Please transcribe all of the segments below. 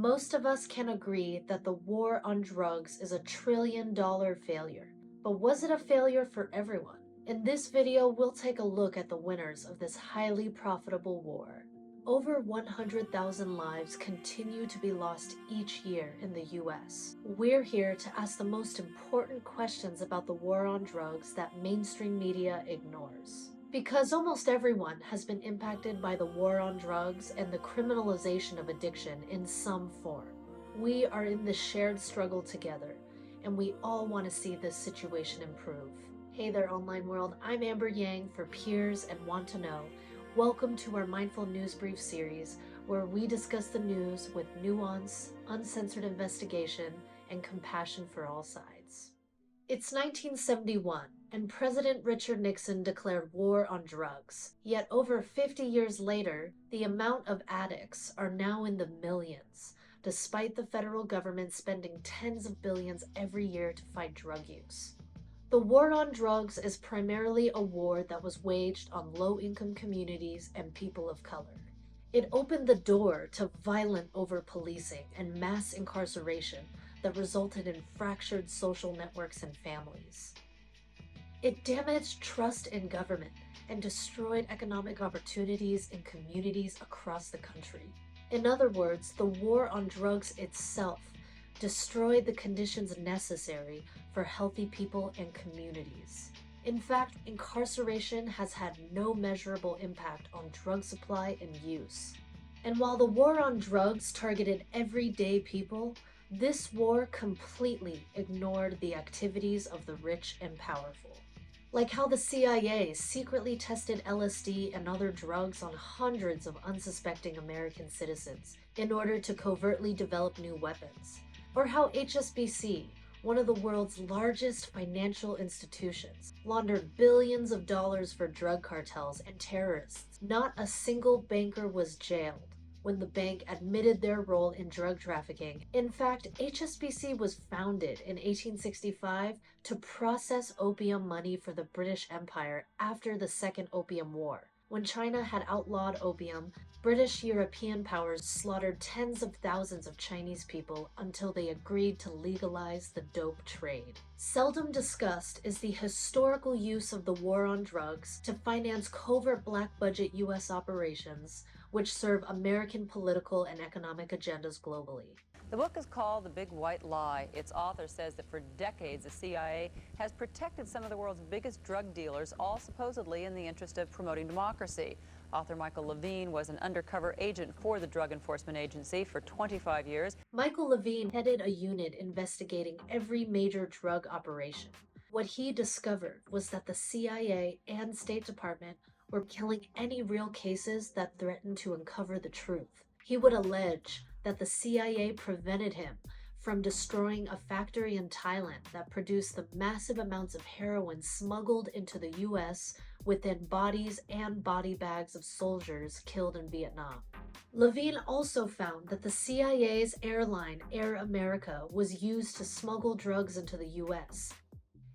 Most of us can agree that the war on drugs is a trillion-dollar failure. But was it a failure for everyone? In this video, we'll take a look at the winners of this highly profitable war. Over 100,000 lives continue to be lost each year in the US. We're here to ask the most important questions about the war on drugs that mainstream media ignores. Because almost everyone has been impacted by the war on drugs and the criminalization of addiction in some form. We are in this shared struggle together, and we all want to see this situation improve. Hey there, online world. I'm Amber Yang for Peers and Want to Know. Welcome to our Mindful News Brief series, where we discuss the news with nuance, uncensored investigation, and compassion for all sides. It's 1971, and President Richard Nixon declared war on drugs. Yet over 50 years later, the amount of addicts are now in the millions, despite the federal government spending tens of billions every year to fight drug use. The war on drugs is primarily a war that was waged on low-income communities and people of color. It opened the door to violent over-policing and mass incarceration that resulted in fractured social networks and families. It damaged trust in government and destroyed economic opportunities in communities across the country. In other words, the war on drugs itself destroyed the conditions necessary for healthy people and communities. In fact, incarceration has had no measurable impact on drug supply and use. And while the war on drugs targeted everyday people, this war completely ignored the activities of the rich and powerful. Like how the CIA secretly tested LSD and other drugs on hundreds of unsuspecting American citizens in order to covertly develop new weapons. Or how HSBC, one of the world's largest financial institutions, laundered billions of dollars for drug cartels and terrorists. Not a single banker was jailed when the bank admitted their role in drug trafficking. In fact, HSBC was founded in 1865 to process opium money for the British Empire after the Second Opium War. When China had outlawed opium, British European powers slaughtered tens of thousands of Chinese people until they agreed to legalize the dope trade. Seldom discussed is the historical use of the war on drugs to finance covert black budget US operations, which serve American political and economic agendas globally. The book is called The Big White Lie. Its author says that for decades, the CIA has protected some of the world's biggest drug dealers, all supposedly in the interest of promoting democracy. Author Michael Levine was an undercover agent for the Drug Enforcement Agency for 25 years. Michael Levine headed a unit investigating every major drug operation. What he discovered was that the CIA and State Department were killing any real cases that threatened to uncover the truth. He would allege that the CIA prevented him from destroying a factory in Thailand that produced the massive amounts of heroin smuggled into the US within bodies and body bags of soldiers killed in Vietnam. Levine also found that the CIA's airline, Air America, was used to smuggle drugs into the US.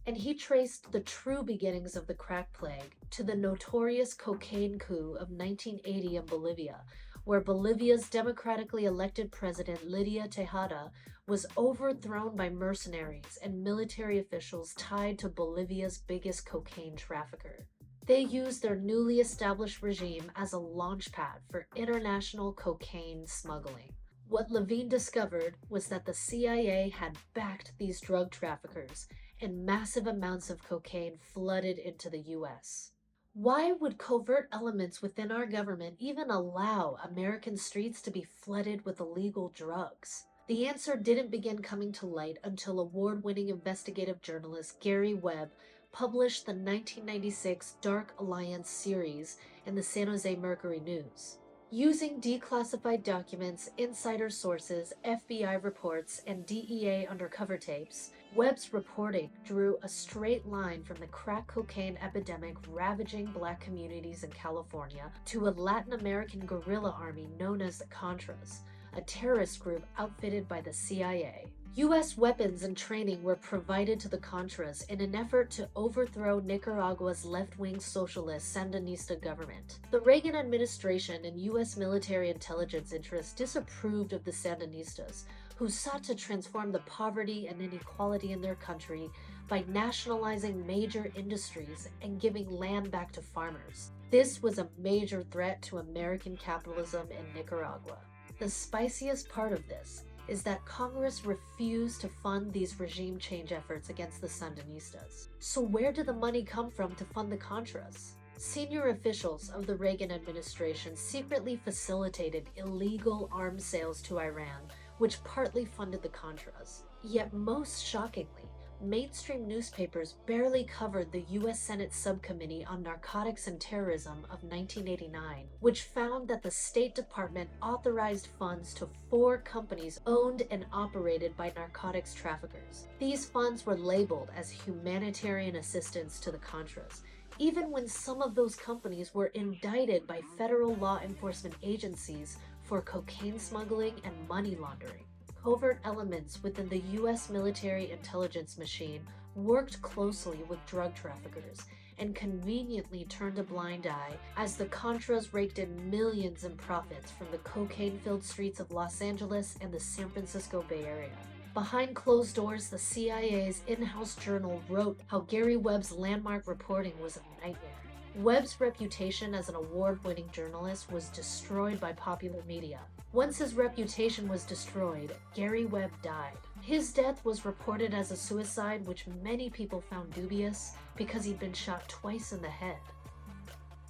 And he traced the true beginnings of the crack plague to the notorious cocaine coup of 1980 in Bolivia, where Bolivia's democratically elected president Lydia Tejada was overthrown by mercenaries and military officials tied to Bolivia's biggest cocaine trafficker. They used their newly established regime as a launchpad for international cocaine smuggling. What Levine discovered was that the CIA had backed these drug traffickers, and massive amounts of cocaine flooded into the US. Why would covert elements within our government even allow American streets to be flooded with illegal drugs? The answer didn't begin coming to light until award-winning investigative journalist Gary Webb published the 1996 Dark Alliance series in the San Jose Mercury News. Using declassified documents, insider sources, FBI reports, and DEA undercover tapes, Webb's reporting drew a straight line from the crack cocaine epidemic ravaging black communities in California to a Latin American guerrilla army known as the Contras, a terrorist group outfitted by the CIA. U.S. weapons and training were provided to the Contras in an effort to overthrow Nicaragua's left-wing socialist Sandinista government. The Reagan administration and U.S. military intelligence interests disapproved of the Sandinistas, who sought to transform the poverty and inequality in their country by nationalizing major industries and giving land back to farmers. This was a major threat to American capitalism in Nicaragua. The spiciest part of this is that Congress refused to fund these regime change efforts against the Sandinistas. So where did the money come from to fund the Contras? Senior officials of the Reagan administration secretly facilitated illegal arms sales to Iran, which partly funded the Contras. Yet most shockingly, mainstream newspapers barely covered the U.S. Senate Subcommittee on Narcotics and Terrorism of 1989, which found that the State Department authorized funds to 4 companies owned and operated by narcotics traffickers. These funds were labeled as humanitarian assistance to the Contras, even when some of those companies were indicted by federal law enforcement agencies for cocaine smuggling and money laundering. Covert elements within the U.S. military intelligence machine worked closely with drug traffickers and conveniently turned a blind eye as the Contras raked in millions in profits from the cocaine-filled streets of Los Angeles and the San Francisco Bay Area. Behind closed doors, the CIA's in-house journal wrote how Gary Webb's landmark reporting was a nightmare. Webb's reputation as an award-winning journalist was destroyed by popular media. Once his reputation was destroyed, Gary Webb died. His death was reported as a suicide, which many people found dubious because he'd been shot twice in the head.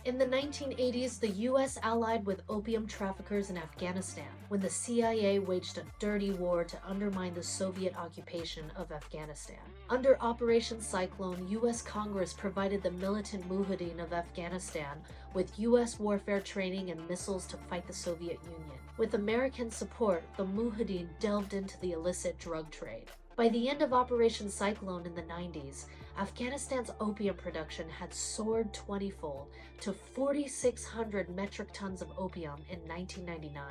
In the 1980s, the U.S. allied with opium traffickers in Afghanistan when the CIA waged a dirty war to undermine the Soviet occupation of Afghanistan. Under Operation Cyclone, U.S. Congress provided the militant Mujahideen of Afghanistan with U.S. warfare training and missiles to fight the Soviet Union. With American support, the Mujahideen delved into the illicit drug trade. By the end of Operation Cyclone in the 90s, Afghanistan's opium production had soared 20-fold to 4,600 metric tons of opium in 1999.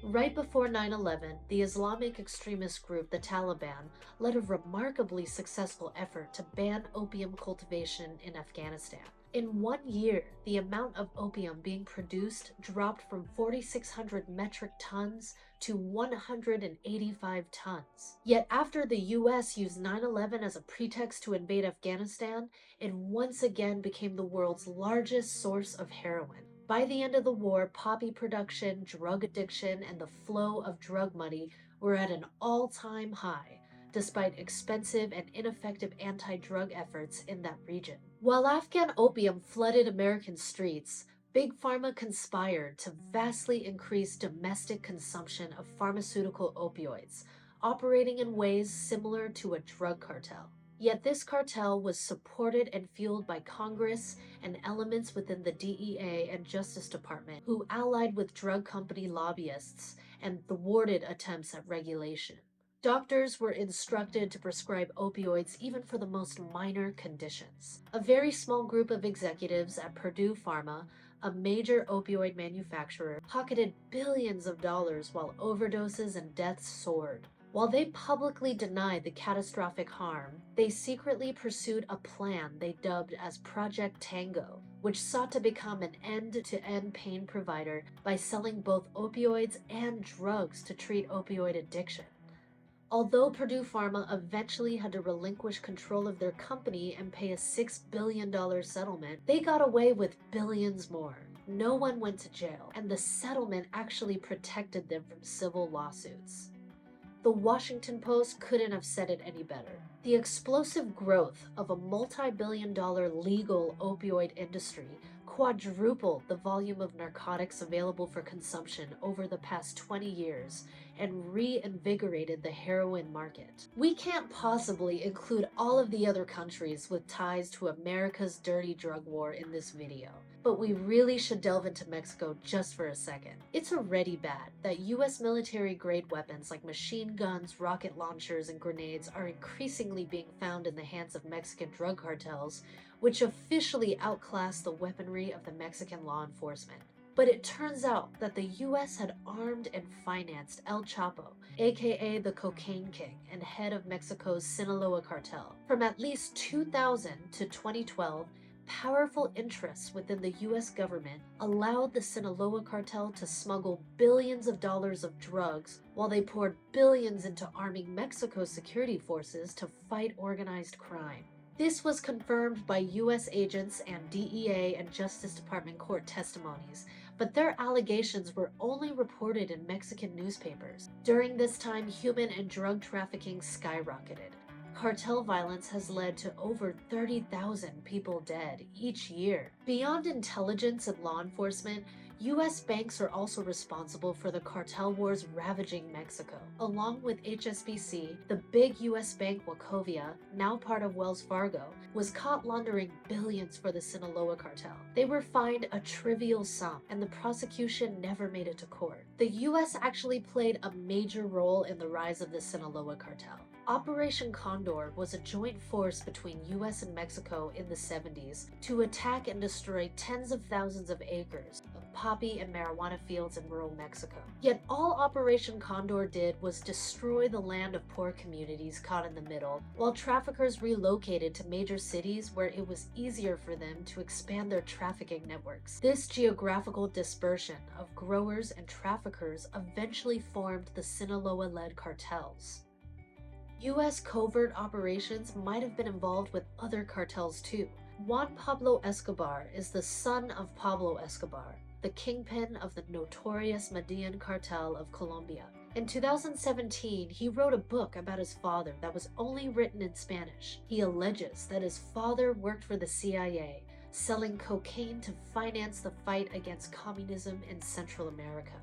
Right before 9/11, the Islamic extremist group the Taliban led a remarkably successful effort to ban opium cultivation in Afghanistan. In 1 year, the amount of opium being produced dropped from 4,600 metric tons to 185 tons. Yet after the US used 9/11 as a pretext to invade Afghanistan, it once again became the world's largest source of heroin. By the end of the war, poppy production, drug addiction, and the flow of drug money were at an all-time high, despite expensive and ineffective anti-drug efforts in that region. While Afghan opium flooded American streets, Big Pharma conspired to vastly increase domestic consumption of pharmaceutical opioids, operating in ways similar to a drug cartel. Yet this cartel was supported and fueled by Congress and elements within the DEA and Justice Department who allied with drug company lobbyists and thwarted attempts at regulation. Doctors were instructed to prescribe opioids even for the most minor conditions. A very small group of executives at Purdue Pharma, a major opioid manufacturer, pocketed billions of dollars while overdoses and deaths soared. While they publicly denied the catastrophic harm, they secretly pursued a plan they dubbed as Project Tango, which sought to become an end-to-end pain provider by selling both opioids and drugs to treat opioid addiction. Although Purdue Pharma eventually had to relinquish control of their company and pay a $6 billion settlement, they got away with billions more. No one went to jail, and the settlement actually protected them from civil lawsuits. The Washington Post couldn't have said it any better. The explosive growth of a multi-billion-dollar legal opioid industry quadrupled the volume of narcotics available for consumption over the past 20 years and reinvigorated the heroin market. We can't possibly include all of the other countries with ties to America's dirty drug war in this video, but we really should delve into Mexico just for a second. It's already bad that US military-grade weapons like machine guns, rocket launchers, and grenades are increasingly being found in the hands of Mexican drug cartels, which officially outclass the weaponry of the Mexican law enforcement. But it turns out that the US had armed and financed El Chapo, aka the Cocaine King and head of Mexico's Sinaloa cartel. From at least 2000 to 2012, powerful interests within the US government allowed the Sinaloa cartel to smuggle billions of dollars of drugs while they poured billions into arming Mexico's security forces to fight organized crime. This was confirmed by US agents and DEA and Justice Department court testimonies, but their allegations were only reported in Mexican newspapers. During this time, human and drug trafficking skyrocketed. Cartel violence has led to over 30,000 people dead each year. Beyond intelligence and law enforcement, US banks are also responsible for the cartel wars ravaging Mexico. Along with HSBC, the big US bank Wachovia, now part of Wells Fargo, was caught laundering billions for the Sinaloa cartel. They were fined a trivial sum, and the prosecution never made it to court. The US actually played a major role in the rise of the Sinaloa cartel. Operation Condor was a joint force between US and Mexico in the 70s to attack and destroy tens of thousands of acres of poppy and marijuana fields in rural Mexico. Yet all Operation Condor did was destroy the land of poor communities caught in the middle, while traffickers relocated to major cities where it was easier for them to expand their trafficking networks. This geographical dispersion of growers and traffickers eventually formed the Sinaloa-led cartels. US covert operations might have been involved with other cartels too. Juan Pablo Escobar is the son of Pablo Escobar, the kingpin of the notorious Medellin cartel of Colombia. In 2017, he wrote a book about his father that was only written in Spanish. He alleges that his father worked for the CIA, selling cocaine to finance the fight against communism in Central America.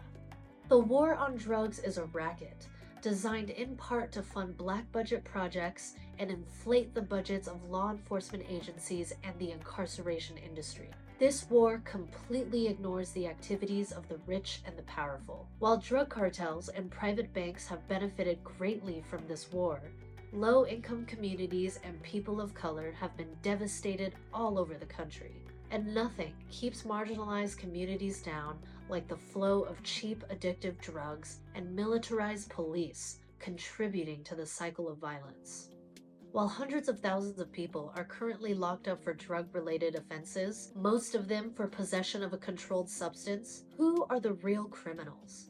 The war on drugs is a racket, designed in part to fund black budget projects and inflate the budgets of law enforcement agencies and the incarceration industry. This war completely ignores the activities of the rich and the powerful. While drug cartels and private banks have benefited greatly from this war, low-income communities and people of color have been devastated all over the country. And nothing keeps marginalized communities down like the flow of cheap addictive drugs and militarized police contributing to the cycle of violence. While hundreds of thousands of people are currently locked up for drug-related offenses, most of them for possession of a controlled substance, who are the real criminals?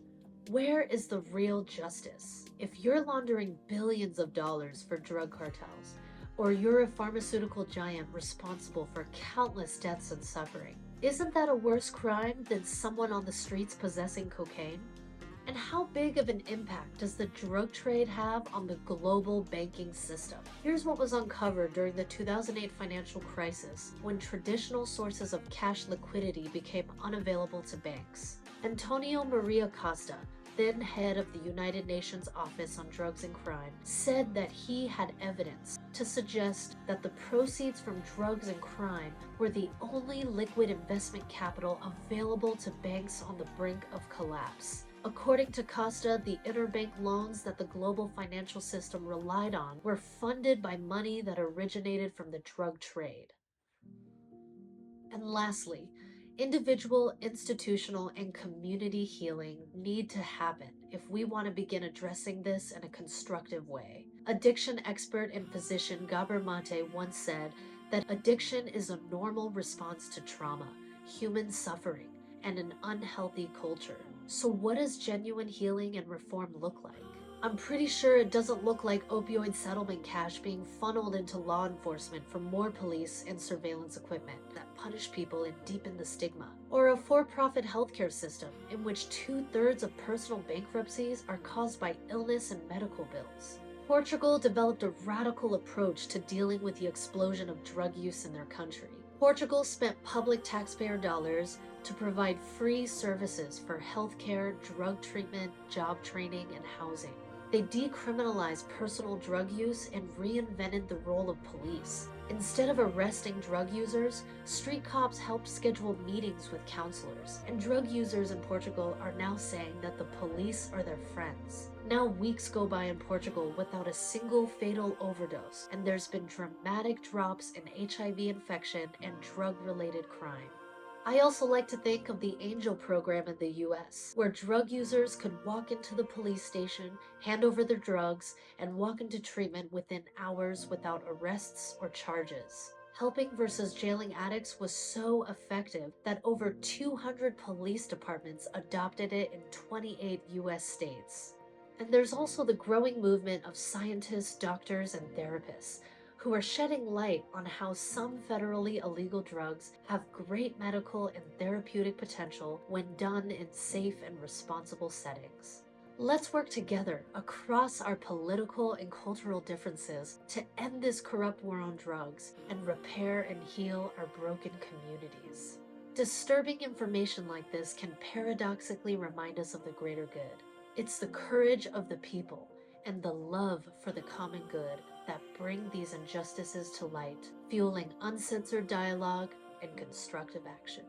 Where is the real justice? If you're laundering billions of dollars for drug cartels, or you're a pharmaceutical giant responsible for countless deaths and suffering, isn't that a worse crime than someone on the streets possessing cocaine? And how big of an impact does the drug trade have on the global banking system? Here's what was uncovered during the 2008 financial crisis, when traditional sources of cash liquidity became unavailable to banks. Antonio Maria Costa, then head of the United Nations Office on Drugs and Crime, said that he had evidence to suggest that the proceeds from drugs and crime were the only liquid investment capital available to banks on the brink of collapse. According to Costa, the interbank loans that the global financial system relied on were funded by money that originated from the drug trade. And lastly, individual, institutional, and community healing need to happen if we want to begin addressing this in a constructive way. Addiction expert and physician Gabor Mate once said that addiction is a normal response to trauma, human suffering, and an unhealthy culture. So what does genuine healing and reform look like? I'm pretty sure it doesn't look like opioid settlement cash being funneled into law enforcement for more police and surveillance equipment that punish people and deepen the stigma, or a for-profit healthcare system in which 2/3 of personal bankruptcies are caused by illness and medical bills. Portugal developed a radical approach to dealing with the explosion of drug use in their country. Portugal spent public taxpayer dollars to provide free services for healthcare, drug treatment, job training, and housing. They decriminalized personal drug use and reinvented the role of police. Instead of arresting drug users, street cops helped schedule meetings with counselors, and drug users in Portugal are now saying that the police are their friends. Now weeks go by in Portugal without a single fatal overdose, and there's been dramatic drops in HIV infection and drug-related crime. I also like to think of the Angel program in the US, where drug users could walk into the police station, hand over their drugs, and walk into treatment within hours without arrests or charges. Helping versus jailing addicts was so effective that over 200 police departments adopted it in 28 US states. And there's also the growing movement of scientists, doctors, and therapists who are shedding light on how some federally illegal drugs have great medical and therapeutic potential when done in safe and responsible settings. Let's work together across our political and cultural differences to end this corrupt war on drugs and repair and heal our broken communities. Disturbing information like this can paradoxically remind us of the greater good. It's the courage of the people and the love for the common good that bring these injustices to light, fueling uncensored dialogue and constructive action.